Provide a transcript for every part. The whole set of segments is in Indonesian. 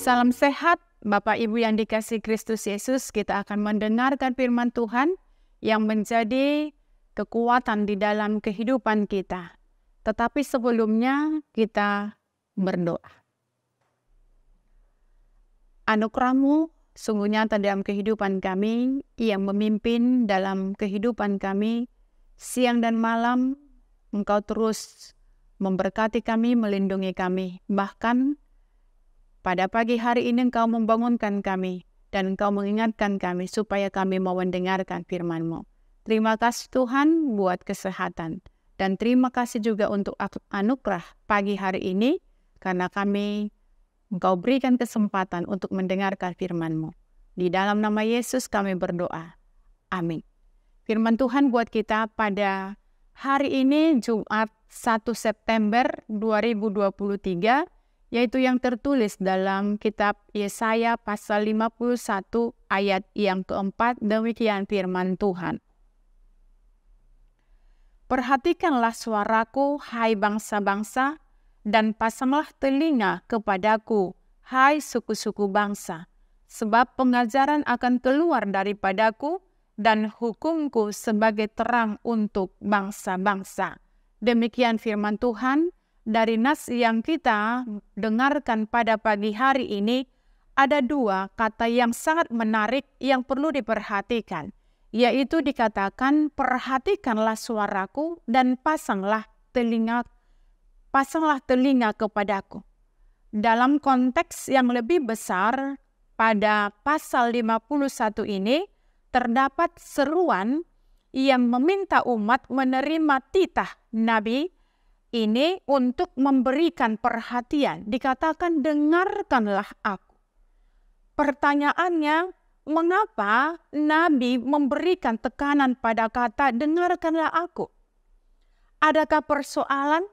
Salam sehat, Bapak Ibu yang dikasihi Kristus Yesus. Kita akan mendengarkan firman Tuhan yang menjadi kekuatan di dalam kehidupan kita. Tetapi sebelumnya kita berdoa. Anugerah-Mu sungguh nyata dalam kehidupan kami, yang memimpin dalam kehidupan kami. Siang dan malam Engkau terus memberkati kami, melindungi kami. Bahkan pada pagi hari ini Engkau membangunkan kami dan Engkau mengingatkan kami supaya kami mau mendengarkan firman-Mu. Terima kasih Tuhan buat kesehatan. Dan terima kasih juga untuk anugerah pagi hari ini karena Engkau berikan kesempatan untuk mendengarkan firman-Mu. Di dalam nama Yesus kami berdoa. Amin. Firman Tuhan buat kita pada hari ini Jumat 1 September 2023, yaitu yang tertulis dalam kitab Yesaya pasal 51 ayat yang keempat. Demikian firman Tuhan. Perhatikanlah suaraku, hai bangsa-bangsa, dan pasanglah telinga kepadaku, hai suku-suku bangsa. Sebab pengajaran akan keluar daripadaku, dan hukumku sebagai terang untuk bangsa-bangsa. Demikian firman Tuhan. Dari nas yang kita dengarkan pada pagi hari ini, ada dua kata yang sangat menarik yang perlu diperhatikan, yaitu dikatakan perhatikanlah suaraku dan pasanglah telinga kepadaku. Dalam konteks yang lebih besar, pada pasal 51 ini terdapat seruan yang meminta umat menerima titah nabi ini untuk memberikan perhatian. Dikatakan, dengarkanlah aku. Pertanyaannya, mengapa Nabi memberikan tekanan pada kata dengarkanlah aku? Adakah persoalan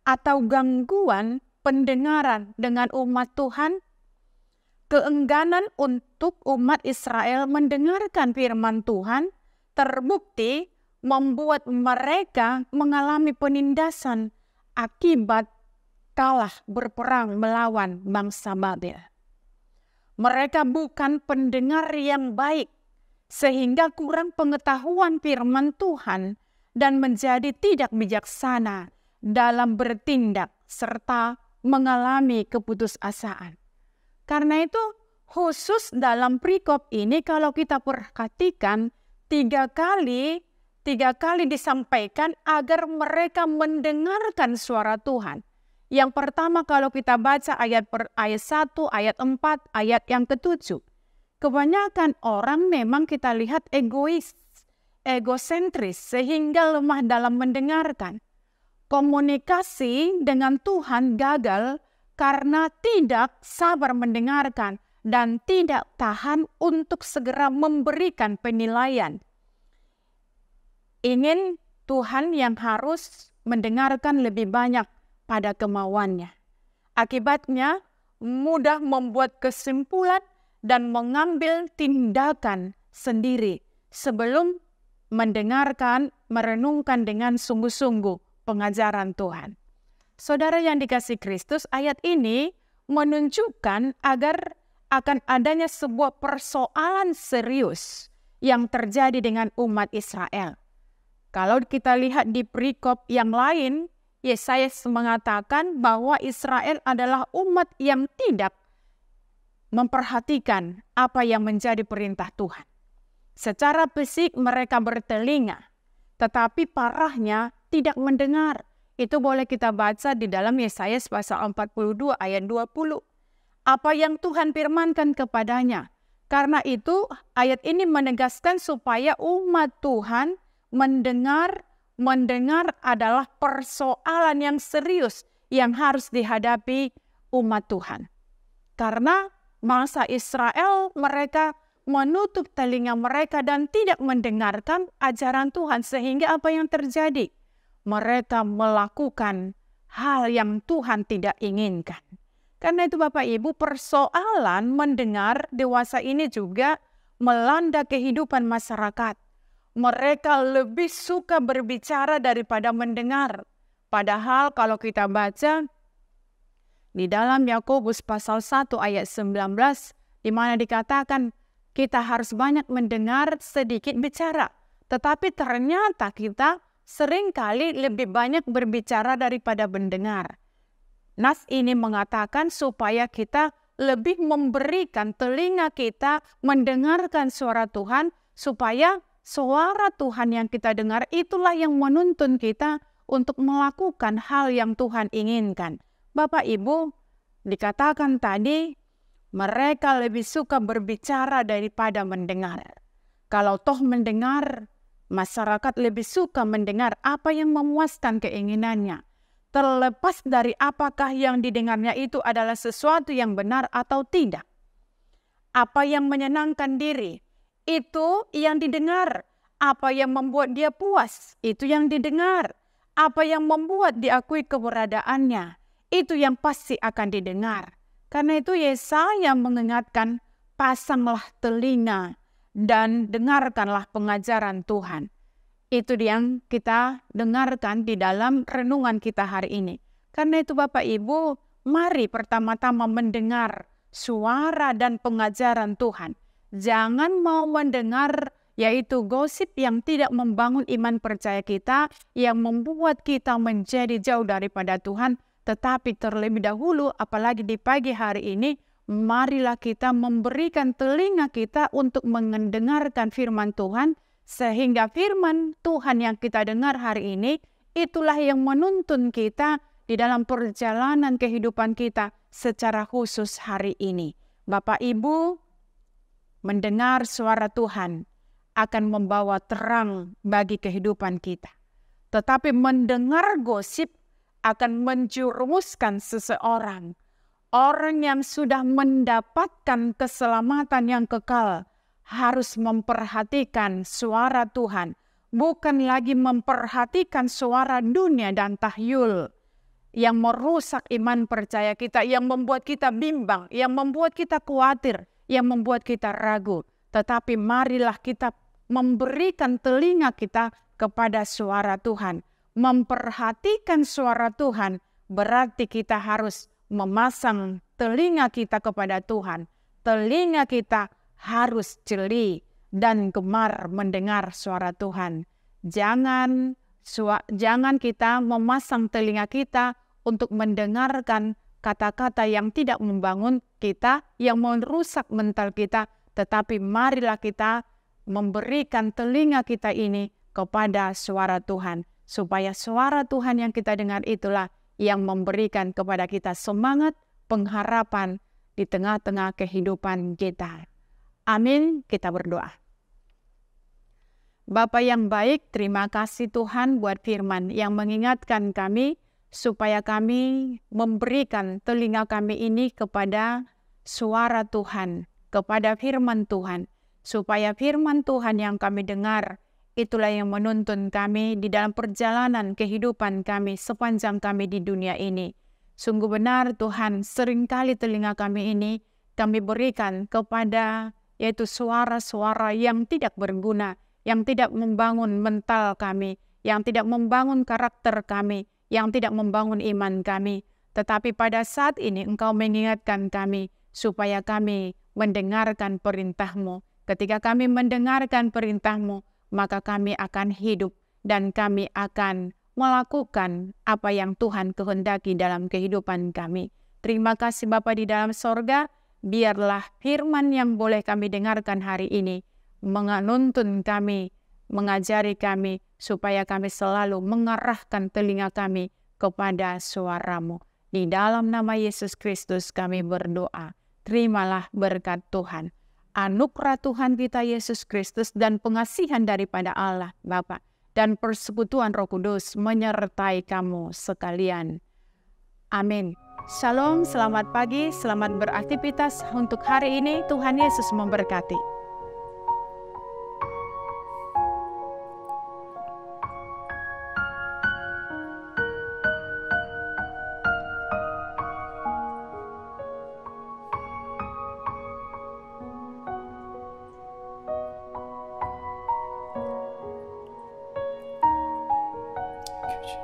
atau gangguan pendengaran dengan umat Tuhan? Keengganan untuk umat Israel mendengarkan firman Tuhan terbukti membuat mereka mengalami penindasan akibat kalah berperang melawan bangsa Babel. Mereka bukan pendengar yang baik, sehingga kurang pengetahuan firman Tuhan dan menjadi tidak bijaksana dalam bertindak serta mengalami keputusasaan. Karena itu, khusus dalam perikop ini kalau kita perhatikan, tiga kali disampaikan agar mereka mendengarkan suara Tuhan. Yang pertama kalau kita baca ayat 1, ayat 4, ayat yang ke-7. Kebanyakan orang memang kita lihat egosentris, sehingga lemah dalam mendengarkan. Komunikasi dengan Tuhan gagal karena tidak sabar mendengarkan dan tidak tahan untuk segera memberikan penilaian. Ingin Tuhan yang harus mendengarkan lebih banyak pada kemauannya. Akibatnya mudah membuat kesimpulan dan mengambil tindakan sendiri sebelum mendengarkan, merenungkan dengan sungguh-sungguh pengajaran Tuhan. Saudara yang dikasihi Kristus, ayat ini menunjukkan agar akan adanya sebuah persoalan serius yang terjadi dengan umat Israel. Kalau kita lihat di perikop yang lain, Yesaya mengatakan bahwa Israel adalah umat yang tidak memperhatikan apa yang menjadi perintah Tuhan. Secara fisik mereka bertelinga, tetapi parahnya tidak mendengar. Itu boleh kita baca di dalam Yesaya pasal 42 ayat 20. Apa yang Tuhan firmankan kepadanya. Karena itu ayat ini menegaskan supaya umat Tuhan mendengar adalah persoalan yang serius yang harus dihadapi umat Tuhan. Karena bangsa Israel mereka menutup telinga mereka dan tidak mendengarkan ajaran Tuhan, sehingga apa yang terjadi? Mereka melakukan hal yang Tuhan tidak inginkan. Karena itu Bapak Ibu, persoalan mendengar dewasa ini juga melanda kehidupan masyarakat. Mereka lebih suka berbicara daripada mendengar. Padahal kalau kita baca di dalam Yakobus pasal 1 ayat 19, di mana dikatakan kita harus banyak mendengar, sedikit bicara. Tetapi ternyata kita seringkali lebih banyak berbicara daripada mendengar. Nas ini mengatakan supaya kita lebih memberikan telinga kita mendengarkan suara Tuhan, supaya suara Tuhan yang kita dengar itulah yang menuntun kita untuk melakukan hal yang Tuhan inginkan. Bapak Ibu, dikatakan tadi mereka lebih suka berbicara daripada mendengar. Kalau toh mendengar, masyarakat lebih suka mendengar apa yang memuaskan keinginannya. Terlepas dari apakah yang didengarnya itu adalah sesuatu yang benar atau tidak. Apa yang menyenangkan diri, itu yang didengar. Apa yang membuat dia puas, itu yang didengar. Apa yang membuat diakui keberadaannya, itu yang pasti akan didengar. Karena itu Yesaya mengingatkan, pasanglah telinga dan dengarkanlah pengajaran Tuhan. Itu yang kita dengarkan di dalam renungan kita hari ini. Karena itu Bapak Ibu, mari pertama-tama mendengar suara dan pengajaran Tuhan. Jangan mau mendengar yaitu gosip yang tidak membangun iman percaya kita, yang membuat kita menjadi jauh daripada Tuhan. Tetapi terlebih dahulu, apalagi di pagi hari ini, marilah kita memberikan telinga kita untuk mendengarkan firman Tuhan, sehingga firman Tuhan yang kita dengar hari ini, itulah yang menuntun kita di dalam perjalanan kehidupan kita secara khusus hari ini. Bapak Ibu, mendengar suara Tuhan akan membawa terang bagi kehidupan kita. Tetapi mendengar gosip akan menjerumuskan seseorang. Orang yang sudah mendapatkan keselamatan yang kekal harus memperhatikan suara Tuhan, bukan lagi memperhatikan suara dunia dan tahyul yang merusak iman percaya kita, yang membuat kita bimbang, yang membuat kita khawatir, yang membuat kita ragu. Tetapi marilah kita memberikan telinga kita kepada suara Tuhan. Memperhatikan suara Tuhan berarti kita harus memasang telinga kita kepada Tuhan. Telinga kita harus jeli dan gemar mendengar suara Tuhan. Jangan kita memasang telinga kita untuk mendengarkan kata-kata yang tidak membangun kita, yang merusak mental kita. Tetapi marilah kita memberikan telinga kita ini kepada suara Tuhan. Supaya suara Tuhan yang kita dengar itulah yang memberikan kepada kita semangat, pengharapan di tengah-tengah kehidupan kita. Amin, kita berdoa. Bapa yang baik, terima kasih Tuhan buat firman yang mengingatkan kami supaya kami memberikan telinga kami ini kepada suara Tuhan, kepada firman Tuhan, supaya firman Tuhan yang kami dengar itulah yang menuntun kami di dalam perjalanan kehidupan kami sepanjang kami di dunia ini. Sungguh benar Tuhan, seringkali telinga kami ini kami berikan kepada yaitu suara-suara yang tidak berguna, yang tidak membangun mental kami, yang tidak membangun karakter kami, yang tidak membangun iman kami. Tetapi pada saat ini Engkau mengingatkan kami supaya kami mendengarkan perintah-Mu. Ketika kami mendengarkan perintah-Mu, maka kami akan hidup dan kami akan melakukan apa yang Tuhan kehendaki dalam kehidupan kami. Terima kasih Bapa di dalam sorga, biarlah firman yang boleh kami dengarkan hari ini menuntun kami, mengajari kami, supaya kami selalu mengarahkan telinga kami kepada suara-Mu. Di dalam nama Yesus Kristus kami berdoa. Terimalah berkat Tuhan, anugerah Tuhan kita Yesus Kristus dan pengasihan daripada Allah Bapa dan persekutuan Roh Kudus menyertai kamu sekalian. Amin. Shalom, selamat pagi, selamat beraktivitas untuk hari ini. Tuhan Yesus memberkati.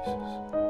Jesus.